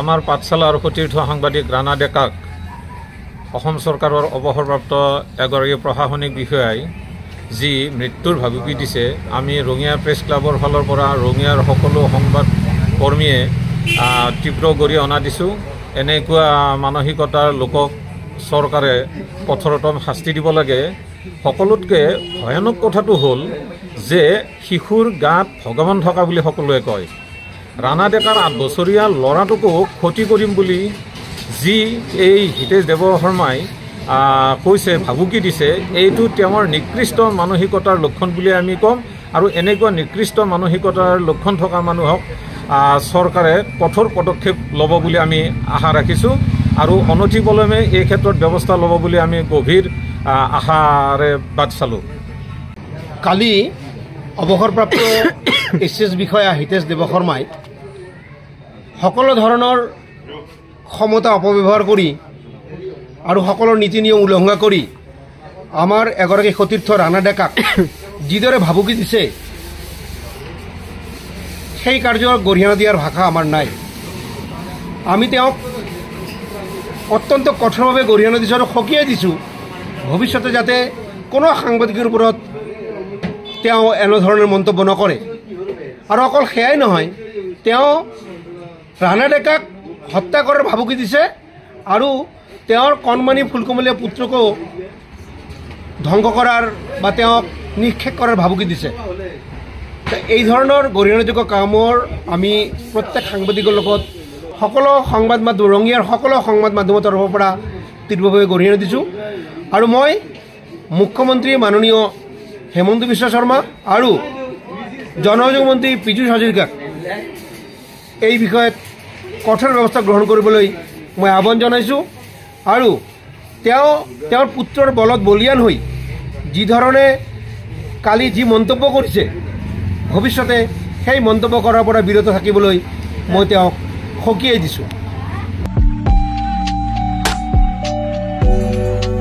আমাৰ পাঠশালাৰ সতীৰ্থ সাংবাদিক ৰাণা ডেকাক অসম চৰকাৰৰ অৱসৰপ্ৰাপ্ত এগৰাকী প্ৰশাসনিক বিষয়াই যি মৃত্যুৰ ভাবুকি দিছে, আমি ৰঙিয়া প্ৰেছ ক্লাবৰ ফালৰ পৰা ৰঙিয়াৰ সকলো সংবাদ কৰ্মীয়ে তীব্ৰ গৰিহণা দিছোঁ। এনেকুৱা মানসিকতাৰ লোকক চৰকাৰে কঠোৰতম শাস্তি দিব লাগে। সকলোতকৈ ভয়ানক কথাটো হ'ল যে শিশুৰ গাত ভগৱান থকা বুলি সকলোৱে কয়। ৰাণা ডেকাৰ 8 বছৰীয়া ল'ৰাটোকো ক্ষতি কৰিম বুলি যি এই হিতেশ দেৱশৰ্মাই কৈছে, ভাবুকি দিছে, এইটো তেওঁৰ নিকৃষ্ট মানসিকতাৰ লক্ষণ বুলি আমি ক'ম। আৰু এনেকুৱা নিকৃষ্ট মানসিকতাৰ লক্ষণ থকা মানুহক চৰকাৰে কঠোৰ পদক্ষেপ ল'ব বুলি আমি আশা ৰাখিছোঁ আৰু অনতিপলমে এই ক্ষেত্ৰত ব্যৱস্থা ল'ব বুলি আমি গভীৰ আশাৰে বাট চালোঁ। কালি অৱসৰপ্ৰাপ্ত এছ বিষয়া হিতেশ দেৱশৰ্মাই সকলো ধৰণৰ ক্ষমতা অপব্যৱহাৰ কৰি আৰু সকলো নীতি নিয়ম উলংঘা কৰি আমাৰ এগৰাকী সতীৰ্থ ৰাণা ডেকাক যিদৰে ভাবুকি দিছে, সেই কাৰ্যক গৰিহণা দিয়াৰ ভাষা আমাৰ নাই। আমি তেওঁক অত্যন্ত কঠোৰভাৱে গৰিহণা দিছোঁ আৰু সকীয়াই দিছোঁ, ভৱিষ্যতে যাতে কোনো সাংবাদিকৰ ওপৰত তেওঁ এনেধৰণৰ মন্তব্য নকৰে। আৰু অকল সেয়াই নহয়, তেওঁ ৰাণা ডেকাক হত্যা কৰাৰ ভাবুকি দিছে আৰু তেওঁৰ কণমানি ফুলকমলীয়া পুত্ৰকো ধ্বংস কৰাৰ বা তেওঁক নিক্ষেপ কৰাৰ ভাবুকি দিছে। এই ধৰণৰ গৰিহণাযোগ্য কামৰ আমি প্ৰত্যেক সাংবাদিকৰ লগত সকলো সংবাদ মাধ্যম, ৰঙিয়াৰ সকলো সংবাদ মাধ্যমৰ তৰফৰ পৰা তীব্ৰভাৱে গৰিহণা দিছোঁ। আৰু মই মুখ্যমন্ত্ৰী মাননীয় হেমন্ত বিশ্ব শৰ্মা আৰু জনসংযোগ মন্ত্ৰী পীযুষ হাজৰিকাক এই বিষয়ত কঠোৰ ব্যৱস্থা গ্ৰহণ কৰিবলৈ মই আহ্বান জনাইছোঁ। আৰু তেওঁৰ পুত্ৰৰ বলত বলিয়ান হৈ যি ধৰণে কালি যি মন্তব্য কৰিছে, ভৱিষ্যতে সেই মন্তব্য কৰাৰ পৰা বিৰত থাকিবলৈ মই তেওঁক সকীয়াই দিছোঁ।